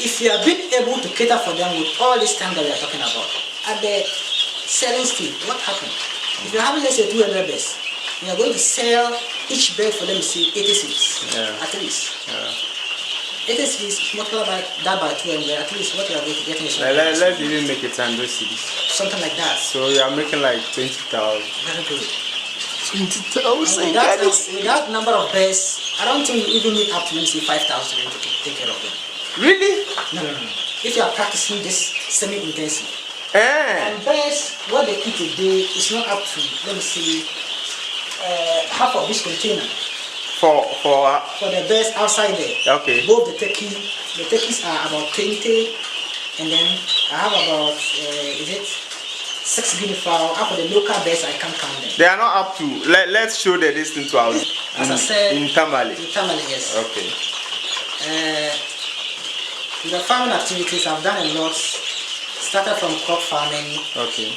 if you have been able to cater for them with all this time that we are talking about, at the selling stage, what happened? If you're having, let's say, 200 birds, you are going to sell each bird for them to see 80 seeds, at least. 80 seeds, multiply that by 200, at least what you are going to get is let's even make it 100 seeds. Something like that. So you are making like 20,000. Very good. 20,000. With that number of birds, I don't think you even need up to maybe 5,000 to take care of them. Really? No. If you are practicing this semi-intensive. And birds, what they eat a day is not up to, let me see, half of this container. For the birds outside there. Okay. Both the turkeys are about 20, and then I have about, 6 guinea fowl. After the local birds, I can't count them. They are not up to, let's show the distance to us. As I said, in Tamale. In Tamale, yes. Okay. With the farming activities, I've done a lot. Started from crop farming. Okay.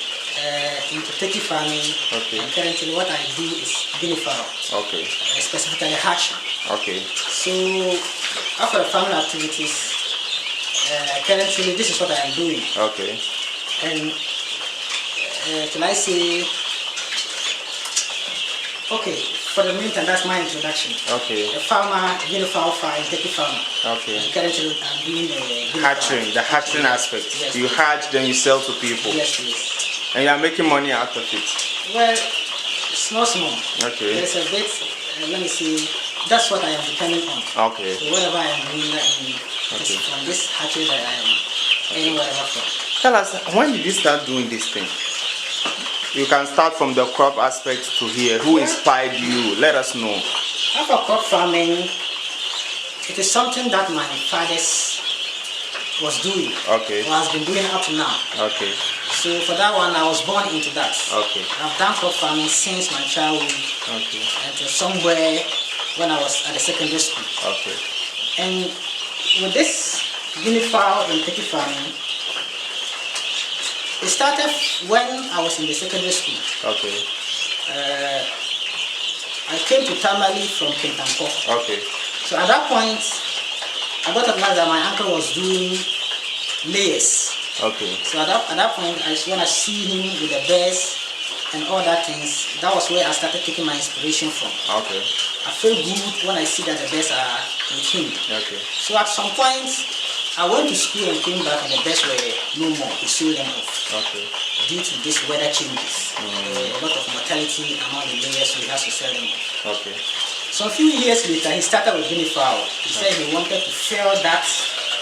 Into turkey farming. Okay. And currently what I do is guinea fowl. Okay. Specifically hatchery. Okay. So after the farming activities, currently this is what I am doing. Okay. And till I say, okay, for the meantime, that's my introduction. Okay. A farmer, guinea fowl farmer, turkey farmer. Okay. And currently I'm doing the hatching, the hatching aspect. Yes, you hatch, then you sell to people. Yes, please. And you are making money out of it. Well, small. Okay. There's a bit, let me see, that's what I am depending on. Okay. So whatever I am doing from this hatchery that I am earning whatever from. Tell us, when did you start doing this thing? You can start from the crop aspect to here. Who inspired you? Let us know. After crop farming, it is something that my father's was doing. Okay. Or has been doing up to now. Okay. So for that one, I was born into that. Okay. I've done crop farming since my childhood. Okay. Until somewhere when I was at the secondary school. Okay. And with this guinea fowl and turkey farming, it started when I was in the secondary school. Okay. I came to Tamale from Kintampo. Okay. So at that point, I got to realize that my uncle was doing layers. Okay. So at that point, when I see him with the bears and all that things, that was where I started taking my inspiration from. Okay. I feel good when I see that the bears are with him. Okay. So at some point, I went to school and came back and the bears were no more. He sold them off. Okay. Due to this weather changes. A lot of mortality among the layers, so he has to sell them off. Okay. So a few years later, he started with guinea fowl. He said he wanted to fill that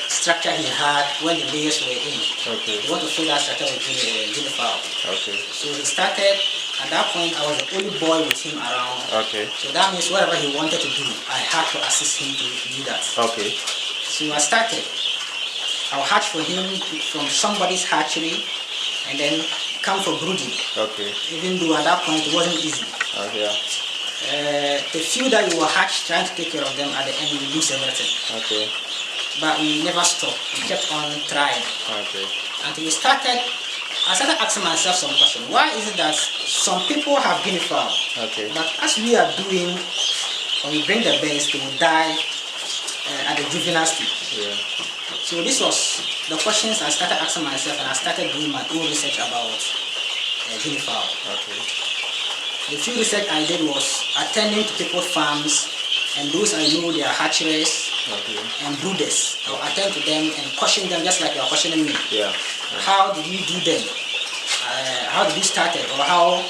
structure he had when the layers were in. Okay. He wanted to fill that structure with guinea fowl. Okay. So he started, at that point, I was the only boy with him around. Okay. So that means whatever he wanted to do, I had to assist him to do that. Okay. So I started. I'll hatch for him from somebody's hatchery and then come for brooding. Okay. Even though at that point it wasn't easy. Okay. The few that you will hatch, trying to take care of them, at the end you lose everything. Okay. But we never stopped. We kept on trying. Okay. Until we started, I started asking myself some questions. Why is it that some people have guinea fowl? Okay. But as we are doing, when we bring the bears, they will die at the juvenile stage. Yeah. So this was the questions I started asking myself, and I started doing my own research about guinea fowl. Okay. The few research I did was attending to people's farms, and those I know they are hatcheries and brooders. I will attend to them and question them just like you are questioning me. Yeah. How did you do them? How did you start it? Or how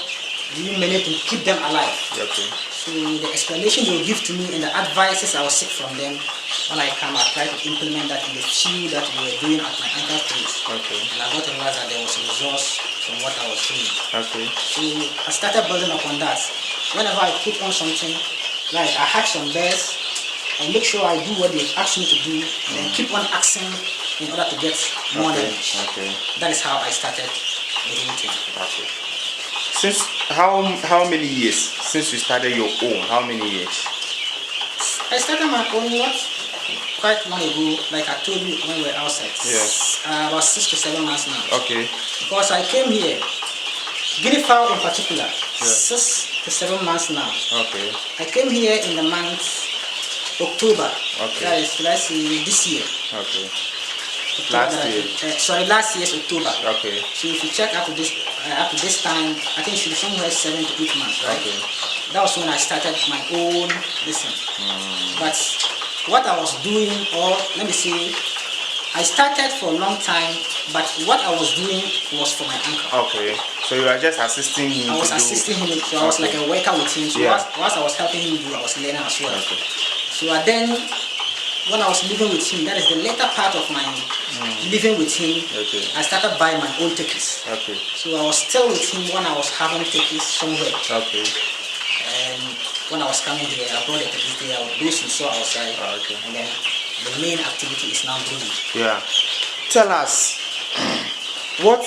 do you manage to keep them alive? Okay. So the explanation they will give to me and the advices I will seek from them, when I come, I try to implement that in the few that we were doing at my uncle's place. Okay. And I got to realize that there was a resource from what I was doing. Okay. So I started building upon that. Whenever I put on something, like I hatch some bears, I make sure I do what they asked me to do, and then keep on asking in order to get more knowledge. Okay. That is how I started doing things. Okay. Since how many years since you started your own? How many years? I started my own quite long ago, like I told you when we were outside. Yes. About 6 to 7 months now. Okay. Because I came here, guinea fowl in particular, 6 to 7 months now. Okay. I came here in the month October. Okay. That is, let's say, this year. Okay. Last year's October. Okay. So if you check up to this time, I think it should be somewhere 7 to 8 months, right? Okay. That was when I started my own business. But what I was doing, or let me say, I started for a long time, but what I was doing was for my uncle. Okay. So you were just assisting him? I was assisting him, so I was like a worker with him. So whilst I was helping him do, I was learning as well. Okay. So then, when I was living with him, that is the later part of my living with him, I started buying my own turkeys. Okay. So I was still with him when I was having turkeys somewhere. Okay. And when I was coming here, I brought the turkeys there, those you saw outside. Okay. And then the main activity is now breeding. Yeah. Tell us, what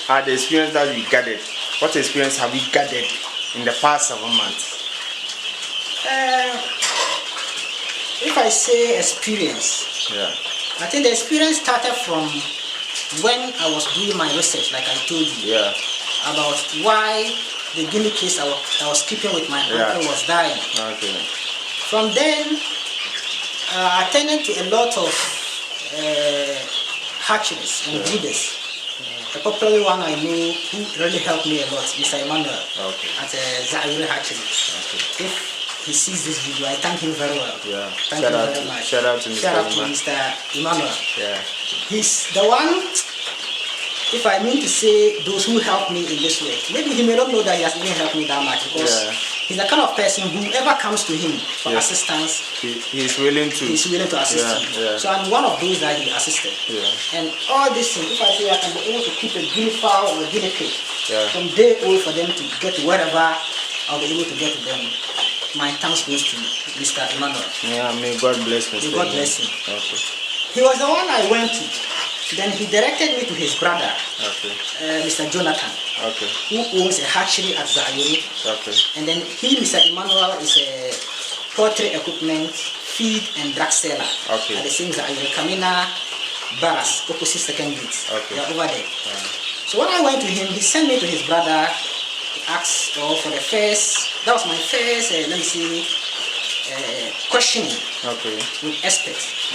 are the experiences that you gathered? What experience have you gathered in the past 7 months? If I say experience, I think the experience started from when I was doing my research, like I told you, about why the guinea pigs I was keeping with my uncle was dying. Okay. From then, I attended to a lot of hatcheries and breeders. The popular one I know who really helped me a lot, Mr. Emmanuel, at Hatchery. If he sees this video, I thank him very well. Yeah. Thank you very much. Shout out to Mr. Emmanuel. Yeah. He's the one, if I mean to say those who helped me in this way, maybe he may not know that he has even helped me that much, because he's the kind of person whoever comes to him for assistance, he's willing to assist him. Yeah. So I'm one of those that he assisted. Yeah. And all this thing, if I say I can be able to keep a guinea fowl or a guinea pig from day old for them to get to wherever I'll be able to get to them, my thanks goes to Mr. Emmanuel. Yeah, may God bless Mr. May God bless him. Okay. He was the one I went to. Then he directed me to his brother, Mr. Jonathan, who owns a hatchery at Zaire. And then he, Mr. Emmanuel, is a poultry equipment, feed and drug seller at the same Zaire, Kamina Barras, opposite second gate. They are over there. So when I went to him, he sent me to his brother. Asked for the first, that was my first, let me see, questioning with experts.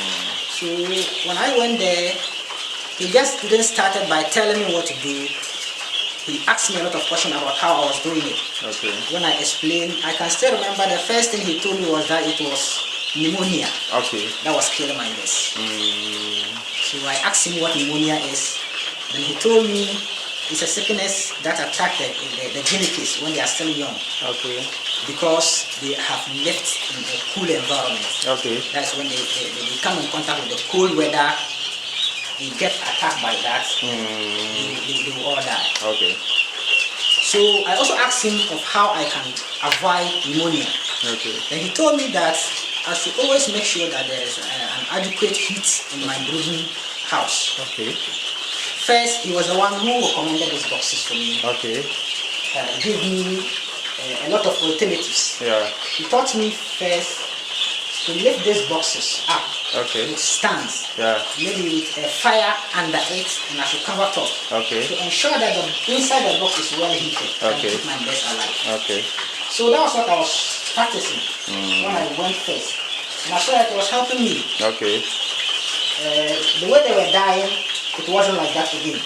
So when I went there, he just didn't start by telling me what to do. He asked me a lot of questions about how I was doing it. When I explained, I can still remember the first thing he told me was that it was pneumonia. That was killing my mess. So I asked him what pneumonia is. Then he told me it's a sickness that attacks the guinea pigs when they are still young. Because they have lived in a cool environment. That's when they come in contact with the cold weather, they get attacked by that, they will all die. So I also asked him of how I can avoid pneumonia. Then he told me that I should always make sure that there is an adequate heat in my brooding house. First, he was the one who recommended these boxes for me. Gave me a lot of alternatives. He taught me first to lift these boxes up with stands, maybe with a fire under it, and I should cover top to ensure that the inside the box is well heated and keep my birds alive. So that was what I was practicing when I went first, and I saw that it was helping me. The way they were dying, it wasn't like that again.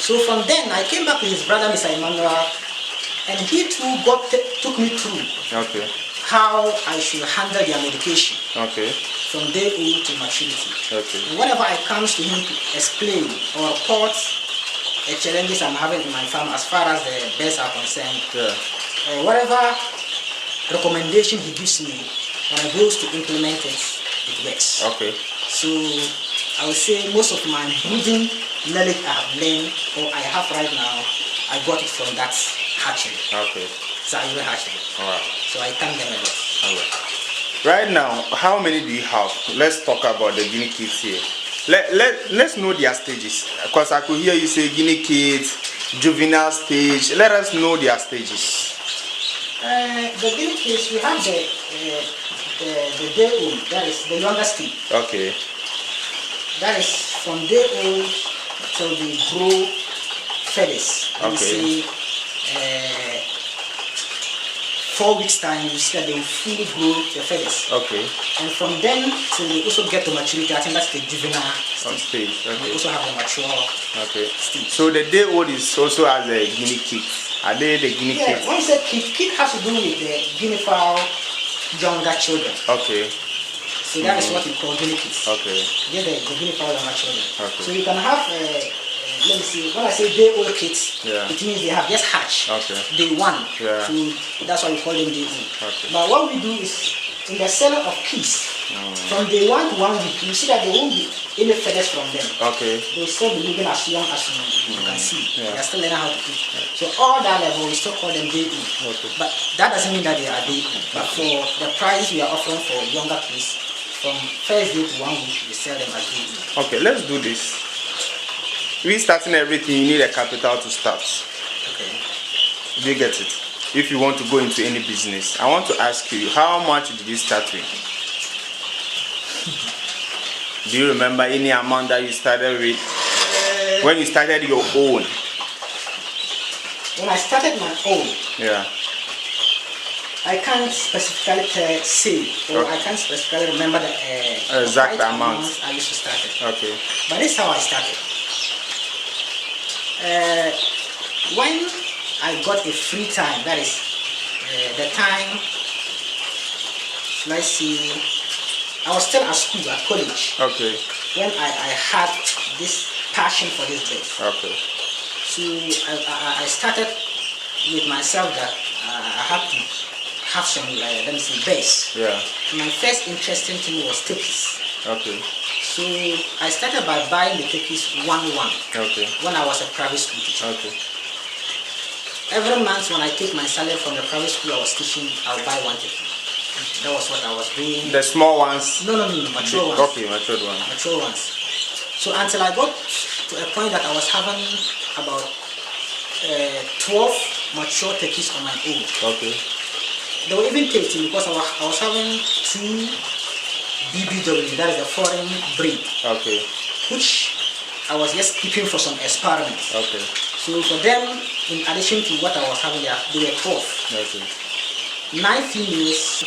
So from then, I came back to his brother, Mr. Emmanuel, and he too took me through how I should handle their medication from day old to maturity. And whenever I comes to him to explain or report the challenges I'm having in my farm as far as the birds are concerned, whatever recommendation he gives me, when I goes to implement it, it works. So I would say most of my breeding knowledge I have learned or I have right now, I got it from that hatchery. Zaire hatchery. So I thank them a lot. Right now, how many do you have? Let's talk about the guinea kids here. Let's know their stages. Because I could hear you say guinea kids, juvenile stage. Let us know their stages. The guinea kids, we have the day old, that is the youngest stage. That is from day old till they grow feathers. You see, 4 weeks time, you see that they will fully grow the feathers. And from then till they also get to maturity, I think that's the juvenile stage. Okay. We also have the mature stage. So the day old is also as a guinea kid. Are they the guinea kids? When you say kid has to do with the guinea fowl younger children. Okay. So that is what we call guinea kids. Okay. They're the guinea fowl younger children. Okay. So you can have, let me see, when I say day old kids, it means they have just hatched. Okay. Day one. Yeah. So that's why we call them day old. Okay. But what we do is, in the selling of kids, from day 1 to 1 week, you see that there won't be any feathers from them. Okay. They will still be living as young as you can see. Yeah. They are still learning how to eat. So all that level, we still call them day old. Okay. But that doesn't mean that they are day old. But for the price we are offering for younger kids, from first day to 1 week, we sell them as day old. Okay, let's do this. We starting everything, you need a capital to start. Okay. Do you get it? If you want to go into any business, I want to ask you, how much did you start with? Do you remember any amount that you started with when you started your own? When I started my own, yeah, I can't specifically say, or I can't specifically remember the exact amount I used to start it. Okay. But this is how I started. When I got a free time, that is the time, let's see, I was still at school, at college. Okay. When I had this passion for this bird. Okay. So I started with myself that I had to have some, let me say, birds. Yeah. My first interesting thing was turkeys. Okay. So I started by buying the turkeys one. Okay. When I was a private school teacher. Okay. Every month when I take my salary from the private school I was teaching, I'll buy one turkey. That was what I was doing. The small ones? No, mature ones. Okay, mature ones. Mature ones. So until I got to a point that I was having about 12 mature turkeys on my own. Okay. They were even tasty because I was having 2 BBW, that is a foreign breed. Okay. Which I was just keeping for some experiments. Okay. So for them, in addition to what I was having there, they were 12. Okay. 9 females.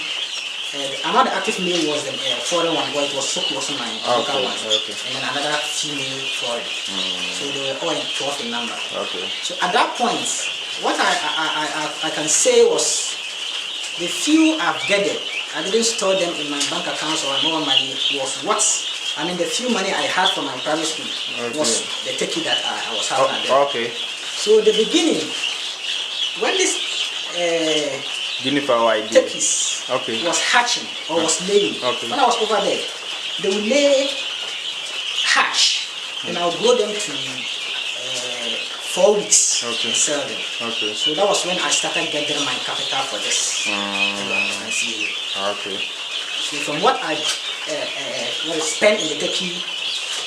Another active male was the foreign one, but it was so close to my local one. Okay. And then another female foreign. So they were all in 12 in number. Okay. So at that point, what I can say was the few I've gathered, I didn't store them in my bank accounts or more money, was what, I mean the few money I had from my private school was the turkey that I was having. Okay. So the beginning, when this Guinea fowl idea turkeys was hatching or was laying, when I was over there, they would lay hatch and I'll grow them to 4 weeks and sell them. Okay. So that was when I started gathering my capital for this. Okay. So from what I spent in the turkey,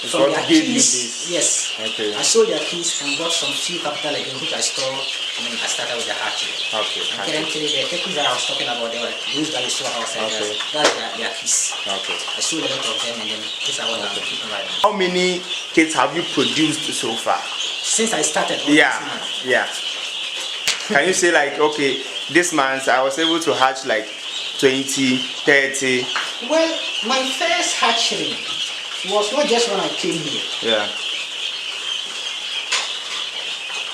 from their keys, yes. Okay. I sold their keys and got some few capital again, which I store, and then I started with the hatchery. Okay. And currently the turkeys that I was talking about, they were those that you saw outside. That's their keys. Okay. I sold a lot of them, and then these are what I'm keeping right now. How many kids have you produced so far? Since I started. Yeah. Can you say like, okay, this month I was able to hatch like 20, 30? Well, my first hatchery was not just when I came here. Yeah.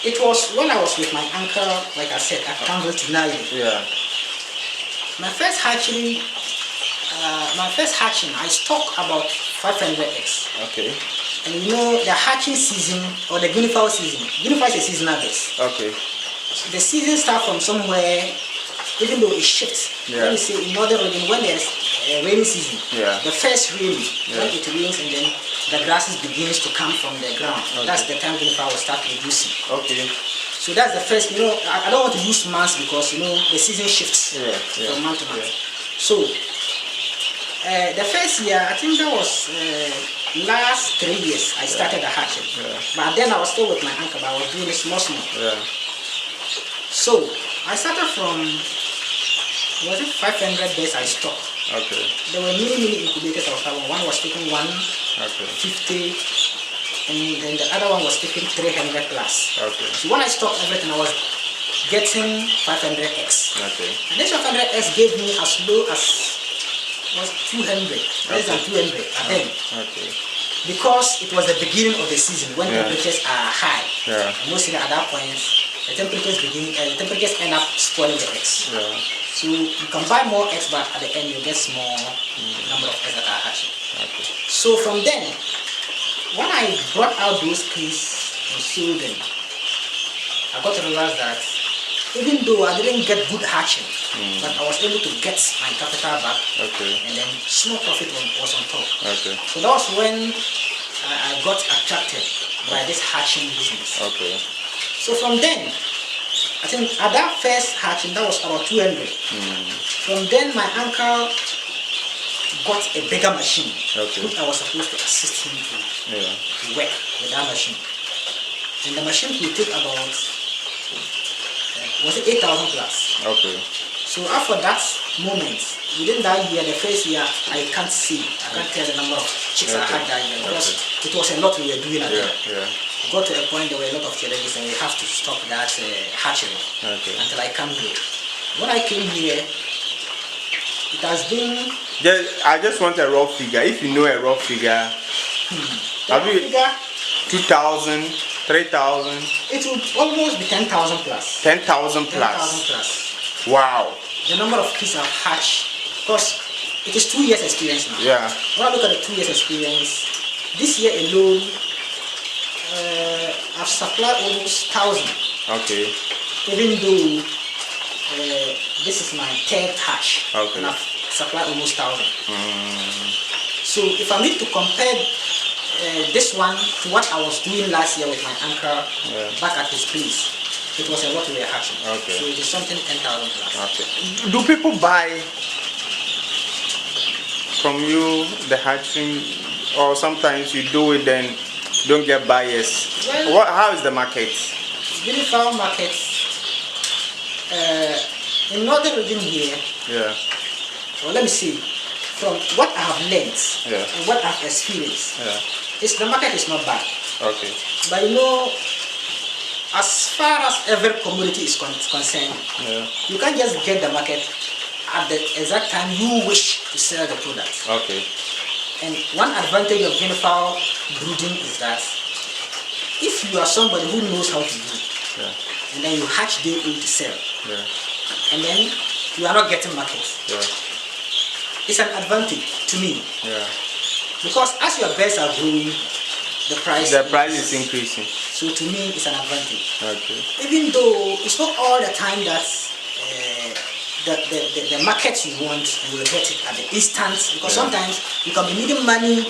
It was when I was with my uncle, like I said, at Tangle to Nile. Yeah. My first hatching, I stock about 500 eggs. Okay. And you know the hatching season or the guinea fowl season. Guinea fowl is a seasonal base. Okay. So the season starts from somewhere, even though it shifts. Yeah. Let me say in northern region when there's rainy season. Yeah. The first rain, when it rains and then the grasses begins to come from the ground. Okay. That's the time guinea fowl will start producing. Okay. So that's the first. You know, I don't want to use months because you know the season shifts from month to month. So the first year, I think that was last 3 years. I started the hatching, but then I was still with my uncle. But I was doing it small. Yeah. So I started from 500 days I stopped. Okay. There were many incubators I was having. One was taking 150, and then the other one was taking 300 plus. Okay. So when I stopped everything, I was getting 500 eggs. Okay. And this 500 eggs gave me as low as 200, less than 200 at then. Okay. because it was the beginning of the season when temperatures are high. Yeah. Mostly at that point, the temperatures end up spoiling the eggs. Yeah. So you can buy more eggs, but at the end you get small number of eggs that are hatching. Okay. So from then, when I brought out those keys and sold them, I got to realize that even though I didn't get good hatching, but I was able to get my capital back, and then small profit was on top. Okay. So that was when I got attracted by this hatching business. Okay. So from then, I think at that first hatching, that was about 200. From then, my uncle got a bigger machine, which I was supposed to assist him to work with that machine. And the machine will take about, was it 8,000 plus? Okay. So after that moment, within that year, the first year, I can't tell the number of chicks I had that year, because it was a lot we were doing at that. We got to a point there were a lot of challenges and we have to stop that hatchery until I come here. When I came here, it has been... I just want a raw figure. If you know a raw figure, have you 2,000, 3,000? It would almost be 10,000 plus. 10,000 plus. 10,000 plus. Wow. The number of kids I've hatched, because it is 2 years experience now. Yeah. When I look at the 2 years experience, this year alone, I've supplied almost 1,000. Okay. Even though this is my third hatch, and I've supplied almost 1,000. So if I need to compare this one to what I was doing last year with my uncle back at his place, it was a lot we were hatching. So it is something 10,000 plus. Do people buy from you the hatching, or sometimes you do it then don't get buyers? Well, how is the market? Guinea fowl market in northern region here. Well, let me see. From what I have learned and what I've experienced, the market is not bad. Okay. But you know, as far as every commodity is concerned, you can't just get the market at the exact time you wish to sell the product. Okay. And one advantage of Guinea fowl brooding is that if you are somebody who knows how to do, and then you hatch day old to sell, and then you are not getting market, it's an advantage to me. Because as your birds are growing, the price is increasing. So to me, it's an advantage. Okay. Even though it's not all the time that the market you want, you will get it at the instant, because sometimes you can be needing money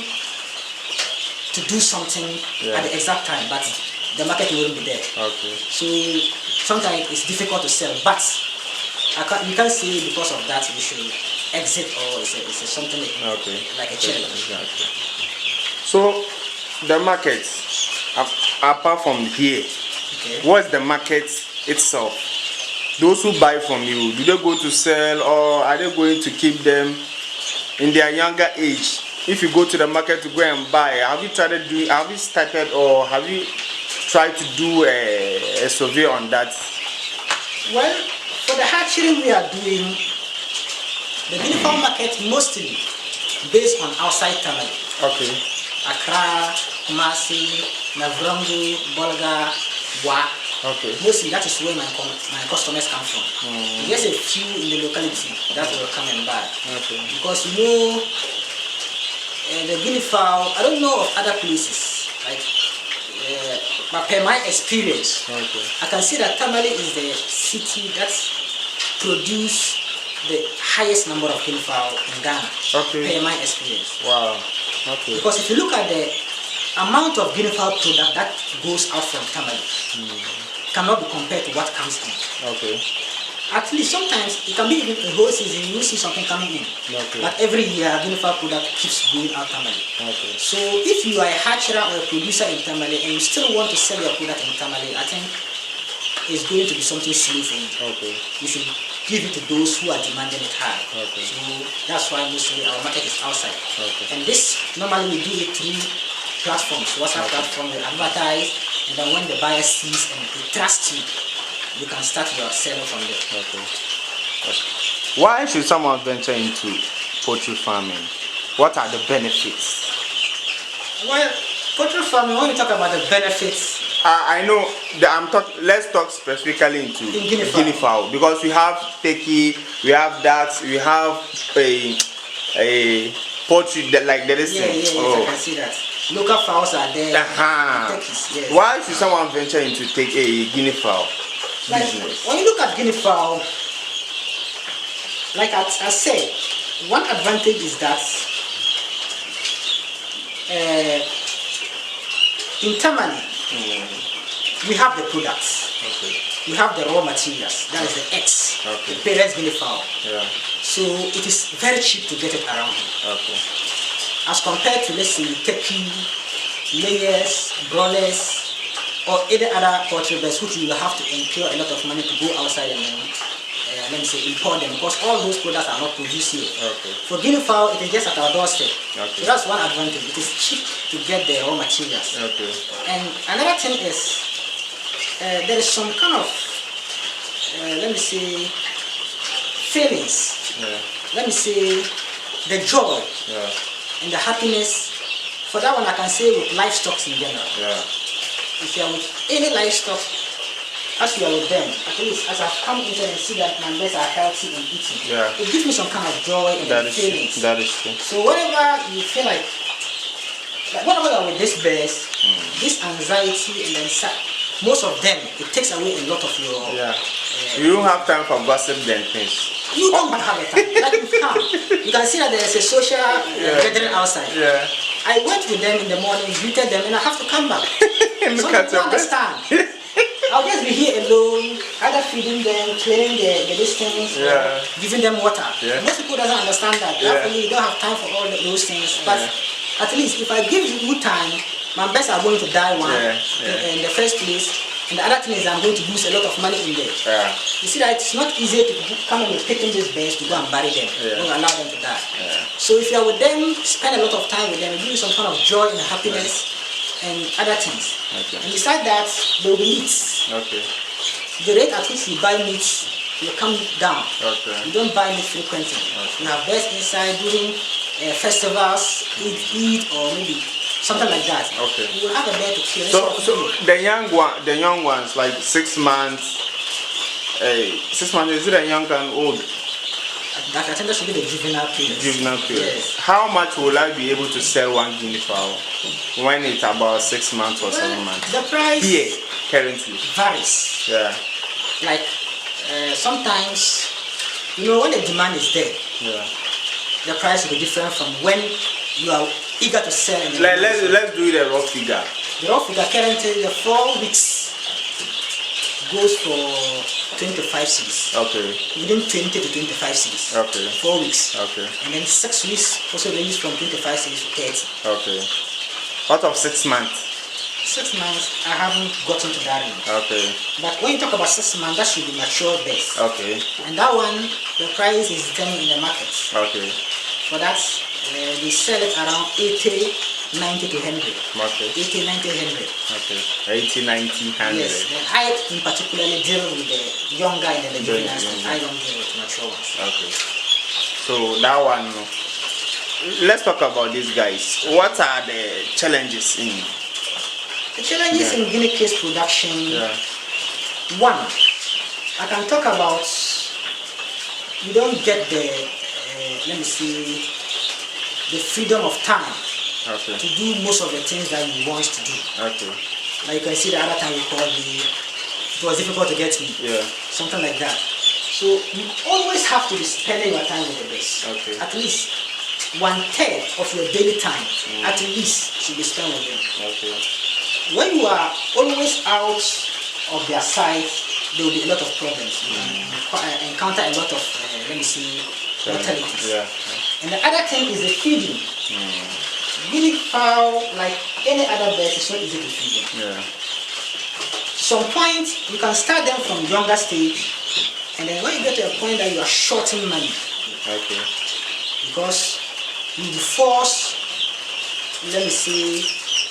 to do something at the exact time, but the market won't be there. Okay. So sometimes it's difficult to sell, but you can't say because of that we should exit, or it's something like a challenge. Exactly. So the market, apart from here, what's the market itself? Those who buy from you, do they go to sell, or are they going to keep them in their younger age? If you go to the market to go and buy, have you started or have you tried to do a survey on that? Well, for the hatchery we are doing, the Guinea fowl market mostly based on outside Tamale. Okay. Accra, Kumasi, Navrongo, Bolga, Wa. Okay. Mostly that is where my customers come from. There's a few in the locality that will come and buy. Okay. Because you know, the Guinea fowl, I don't know of other places, like, but per my experience, I can see that Tamale is the city that produces the highest number of Guinea fowl in Ghana. Okay. Per my experience. Wow. Okay. Because if you look at the amount of Guinea fowl product that goes out from Tamale, cannot be compared to what comes in. Okay. At least sometimes it can be even a whole season you see something coming in. Okay. But every year Guinea fowl product keeps going out Tamale. Okay. So if you are a hatcherer or a producer in Tamale and you still want to sell your product in Tamale, I think it's going to be something silly for you. Okay. You should give it to those who are demanding it high. Okay. So that's why mostly our market is outside. Okay. And this normally we do it through platforms, WhatsApp platform, we advertise, and then when the buyer sees and they trust you, you can start your selling from there. Okay. Why should someone venture into poultry farming? What are the benefits? Well, poultry farming, when you talk about the benefits, I know that let's talk specifically into Guinea fowl because we have turkey, we have that, we have a poultry that like there is. Yes, I can see that. Local fowls are there. Turkeys, yes. Why should someone venture into take a Guinea fowl business? When you look at Guinea fowl, like I said, one advantage is that internally we have the products. We have the raw materials. That is the eggs, the parents Guinea fowl. So it is very cheap to get it around here. As compared to, let's say, turkey, layers, broilers, or any other poultry birds, which you will have to incur a lot of money to go outside and let me say import them, because all those products are not produced here. For Guinea fowl, it is just at our doorstep. So that's one advantage. It is cheap to get the raw materials. And another thing is there is some kind of let me say feelings. Let me say the joy and the happiness. For that one, I can say with livestock in general. If you are with any livestock, as you are with them, at least as I've come into and see that my birds are healthy and eating, it gives me some kind of joy and feelings. That is true. So whenever you feel like whenever you are with these birds, this anxiety and then most of them, it takes away a lot of your. You don't have time for gossip then things. You don't have a time. Like you come, you can see that there is a social gathering outside. I went with them in the morning, greeted them, and I have to come back. Some people understand. I'll just be here alone, either feeding them, cleaning the distance, or giving them water. Most people doesn't understand that. Therefore, you don't have time for all those things. But at least if I give you time, my birds are going to die in the first place. And the other thing is I'm going to lose a lot of money in there. You see that it's not easy to come and picking these birds to go and bury them. Don't allow them to die. So if you're with them, spend a lot of time with them, give you some kind of joy and happiness and other things. And besides that, they will eat. The rate at which you buy meat will come down. You don't buy meat frequently. You have birds inside during festivals, eat or maybe something like that. You will have a bird to kill. So the young ones, like 6 months. 6 months, is it a young and old? I think that should be the juvenile period. Yes. How much will I be able to sell one Guinea fowl when it's about 6 months or 7 months? The price here currently varies. Like sometimes, when the demand is there, the price will be different from when you are eager to sell. Let's do the raw figure. The raw figure currently, the 4 weeks goes for 25 cedis. Within 20 to 25 cedis. 4 weeks. And then 6 weeks also ranges from 25 cedis to 30. Out of 6 months? 6 months, I haven't gotten to that end. But when you talk about 6 months, that should be mature birds. And that one, the price is determined in the market. For that, they sell it around 80, 90 to 100. 80, 90, 100. 80, 90, 100. Yes. And I in particularly deal with the younger and the juveniles. I don't deal with mature ones. So that one, let's talk about these guys. What are the challenges in? The challenges in Guinea case production. One, I can talk about you don't get the let me see, the freedom of time to do most of the things that you want to do. Like you can see the other time you called me, it was difficult to get me. Something like that. So you always have to be spending your time with the birds. At least 1/3 of your daily time, at least, should be spent with them. When you are always out of their sight, there will be a lot of problems. You encounter a lot of, let me see, mortalities. And the other thing is the feeding. Guinea fowl, like any other bird, is not easy to feed them. Some point, you can start them from younger stage, and then when you get to a point that you are shorting money, because you will be forced, let me see,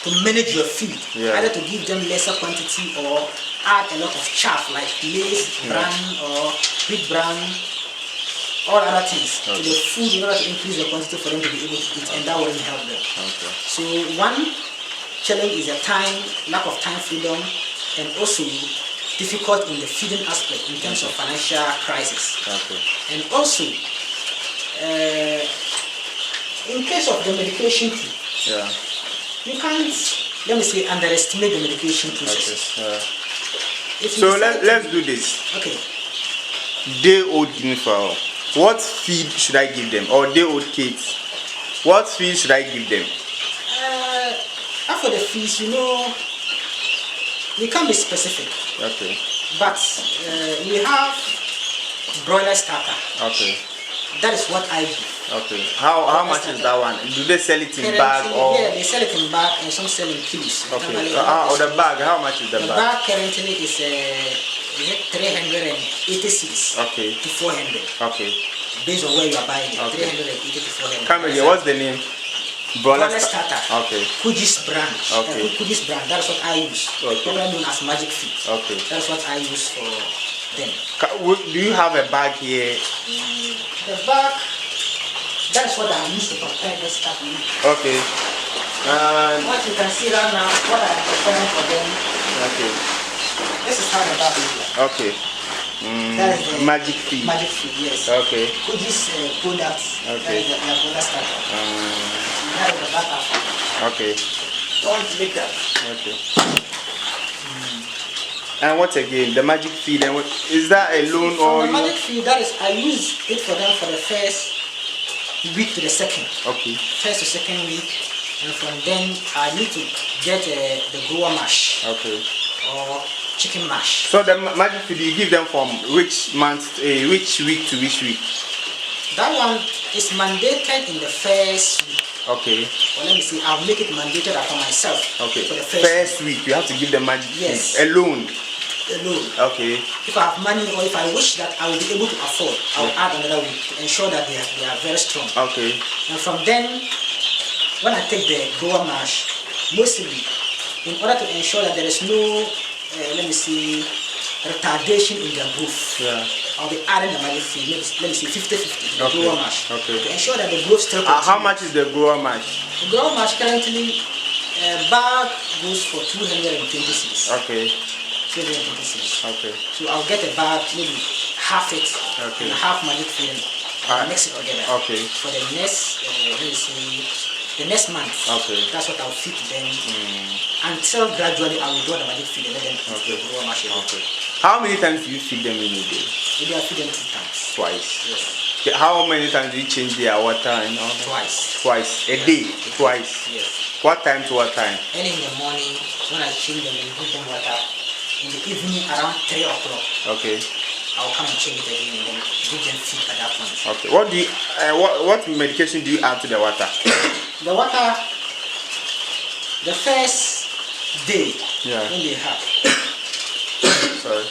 to manage your feed, either to give them lesser quantity or add a lot of chaff like maize bran or wheat bran all other things to the food in order to increase the quantity for them to be able to eat, and that wouldn't help them. So one challenge is lack of time freedom, and also difficult in the feeding aspect in terms of financial crisis. And also, in case of the medication too, you can't, let me say, underestimate the medication process. So let's do this. Okay. Day-old guinea fowl. What feed should I give them? Or day-old kids? What feed should I give them? After the feeds, we can't be specific. Okay. But we have broiler starter. Okay. That is what I give. Okay. How much is that one? Do they sell it in bag or? Yeah, they sell it in bag and some sell in kilos. Okay. The bag. How much is the bag? The bag currently is 386. Okay. To 400. Okay. Based on where you are buying it. 380 to 400. Come again. What's the name? Broiler starter. Okay. Kujis brand. Okay. Kujis brand. That's what I use. Okay. Probably known as Magic Feed. Okay. That's what I use for them. Do you have a bag here? The bag. That's what I use to prepare this stuff. Okay. What you can see right now, what I'm preparing for them. Okay. This is how the bag looks like. Okay. That is the Magic Feed. Magic Feed, yes. Okay. Kujis products. Okay. That is the product starter. That is the back after. Okay. Don't make that. Okay. And what again? The Magic Feed, and what is that alone or? The Magic Feed, that is, I use it for them for the first week to the second. Okay. First to second week, and from then I need to get the grower mash. Okay. Or chicken mash. So the Magic Feed, you give them from which month, which week to which week? That one is mandated in the first week. Okay. Well, let me see. I'll make it mandated for myself. Okay. For the first week, you have to give them Magic Feed alone. Alone. Okay. If I have money or if I wish that I will be able to afford, I will add another week to ensure that they are very strong. Okay. And from then, when I take the grower mash, mostly in order to ensure that there is no, let me see, retardation in their growth. I'll be adding the Magic Feed, let me see, 50-50 the grower mash. Okay. To ensure that the growth still continues. How much is the grower mash? The grower mash currently, bag goes for 226. Okay. 226. Okay. So I'll get a bag, maybe half it, and half Magic Feed, and mix it together. Okay. For the next, let me see, the next month. Okay. That's what I'll feed them. Until gradually I will draw the Magic Feed and let them eat the grower mash. Okay. How many times do you feed them in a day? Maybe I feed them 2 times. Twice. Yes. Okay. How many times do you change their water and all? Twice. Twice. A day? Twice? Yes. What time to what time? Early in the morning when I change them and give them water. In the evening around 3 o'clock. Okay. I'll come and change it again and then give them feed at that point. Okay. What do you what medication do you add to the water? The water, the first day when they have. Sorry.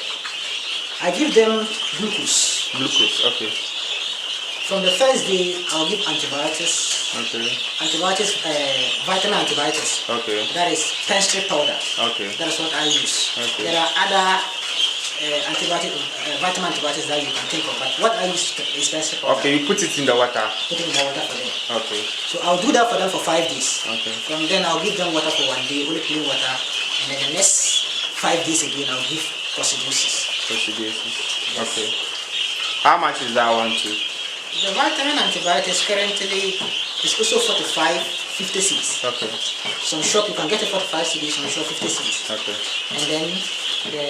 I give them glucose. Glucose, okay. From the first day, I'll give antibiotics. Okay. Antibiotics, vitamin antibiotics. Okay. That is pastry powder. Okay. That is what I use. Okay. There are other vitamin antibiotics that you can think of, but what I use is pastry powder. Okay, you put it in the water. Put it in the water for them. Okay. So I'll do that for them for 5 days. Okay. From then I'll give them water for 1 day, only clean water, and then the next 5 days again I'll give coccidiosis. Coccidiosis. Yes. Okay. How much is that one too? The vitamin antibiotics currently is also 45, 56. Okay. Some shop you can get it 45 cedis, some shop 50 cedis. Okay. And then the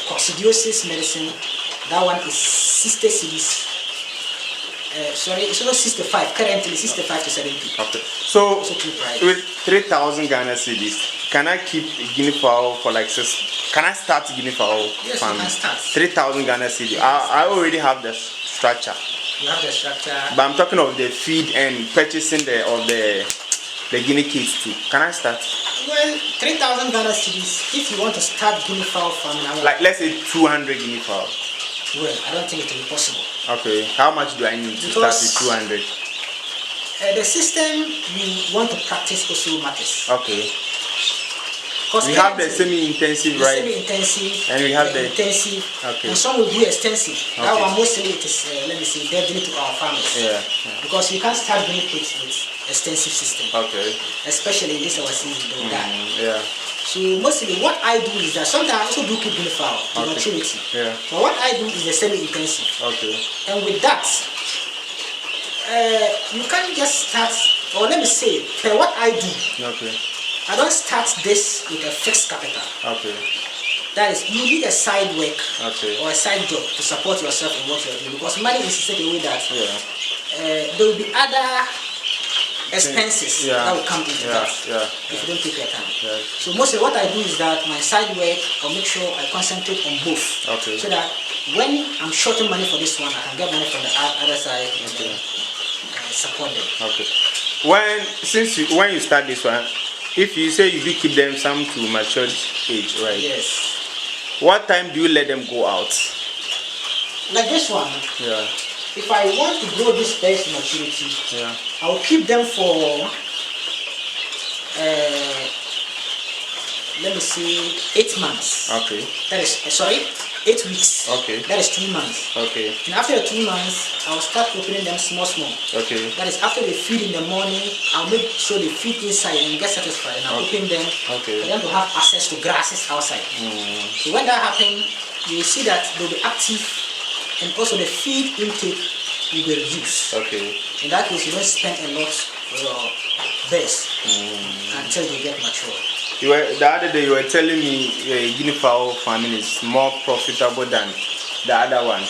coccidiosis medicine, that one is 60 cedis. Sorry, it's also 65, currently 65 to 70. Okay. So with 3,000 Ghana cedis, can I keep guinea fowl for like 6? Can I start guinea fowl farm? Yes, you can start. 3,000 Ghana cedis. I already have the structure. You have the structure. But I'm talking of the feed and purchasing the guinea kids too. Can I start? Well, 3,000 Ghana cedis. If you want to start guinea fowl farming, like let's say 200 guinea fowl. Well, I don't think it will be possible. Okay. How much do I need to start with 200? The system you want to practice also matters. Okay. We have the semi-intensive, right? Semi-intensive, and we have the intensive, okay. and some will do extensive. Okay. That one mostly it is, let me see, deadly to our farmers. Yeah. Because you can't start doing it with extensive system. Okay. Especially in this our season, they will die. Yeah. So mostly what I do is that sometimes I also do keep Guinea fowl to maturity. Yeah. But what I do is the semi-intensive. Okay. And with that, you can't just start, or let me say, for what I do. Okay. I don't start this with a fixed capital. Okay. That is, you need a side work or a side job to support yourself in what you're doing. Because money is in such a way that there will be other expenses that will come into that if you don't take your time. So mostly what I do is that my side work, I'll make sure I concentrate on both. So that when I'm shorting money for this one, I can get money from the other side and support them. Okay. When you start this one, if you say you do keep them some to mature age, right? Yes. What time do you let them go out? Like this one. Yeah. If I want to grow this birds to maturity, I will keep them for let me see, 8 months. Okay. That is 8 weeks. Okay. That is 2 months. Okay. And after the 2 months, I'll start opening them small. Okay. That is after they feed in the morning, I'll make sure they feed inside and get satisfied, and I'll open them for them to have access to grasses outside. So when that happens, you will see that they'll be active, and also the feed intake will be reduced. Okay. In that case, you don't spend a lot for your birds until they get mature. The other day you were telling me Guinea fowl farming is more profitable than the other one.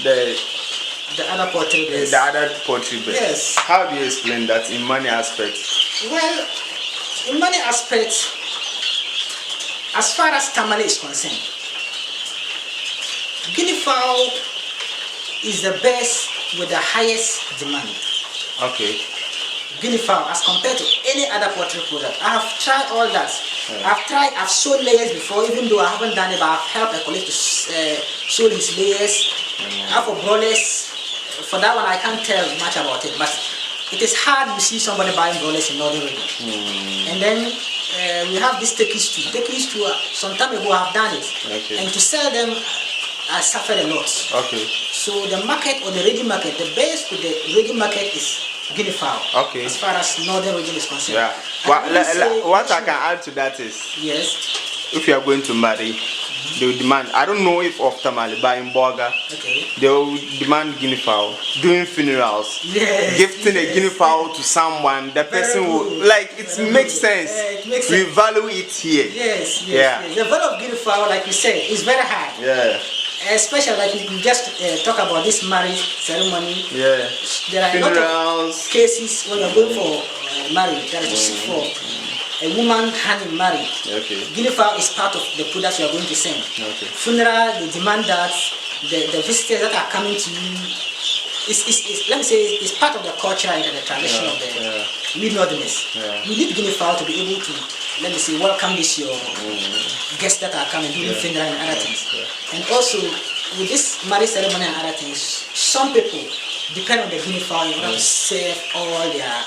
The other poultry birds. The other poultry birds. Yes. How do you explain that in money aspect? Well, in money aspect, as far as tamale is concerned, Guinea fowl is the best with the highest demand. Okay. Guinea fowl as compared to any other poultry product. I have tried all that. I've sold layers before, even though I haven't done it, but I've helped a colleague to sow his layers. I have for broilers. For that one, I can't tell much about it, but it is hard to see somebody buying broilers in Northern region. And then we have this turkeys too. Turkeys too, some time ago I've done it. And to sell them, I suffered a lot. Okay. So the market or the ready market, the best with the ready market is Guinea fowl. Okay. As far as Northern region is concerned. Yeah. What I can add to that is, if you are going to marry, they will demand, I don't know if of tamale, but in Boga, they will demand Guinea fowl. Doing funerals, gifting a Guinea fowl to someone, the person will, it makes sense. It makes sense. We value it here. Yes. The value of Guinea fowl, like you said, is very high. Yeah. Especially like you just talk about this marriage ceremony. Yeah. There are funerals. A lot of cases when you're going for marriage, that is to seek for a woman hand in marriage. Okay. Guinea fowl is part of the products you are going to send. Okay. Funeral, they demand that the visitors that are coming to you, let me say, it's part of the culture and the tradition of the Northerners. You need Guinea fowl to be able to, let me say, welcome this your guests that are coming, doing funeral and other things. And also, with this marriage ceremony and other things, some people depend on the Guinea fowl in order to serve all their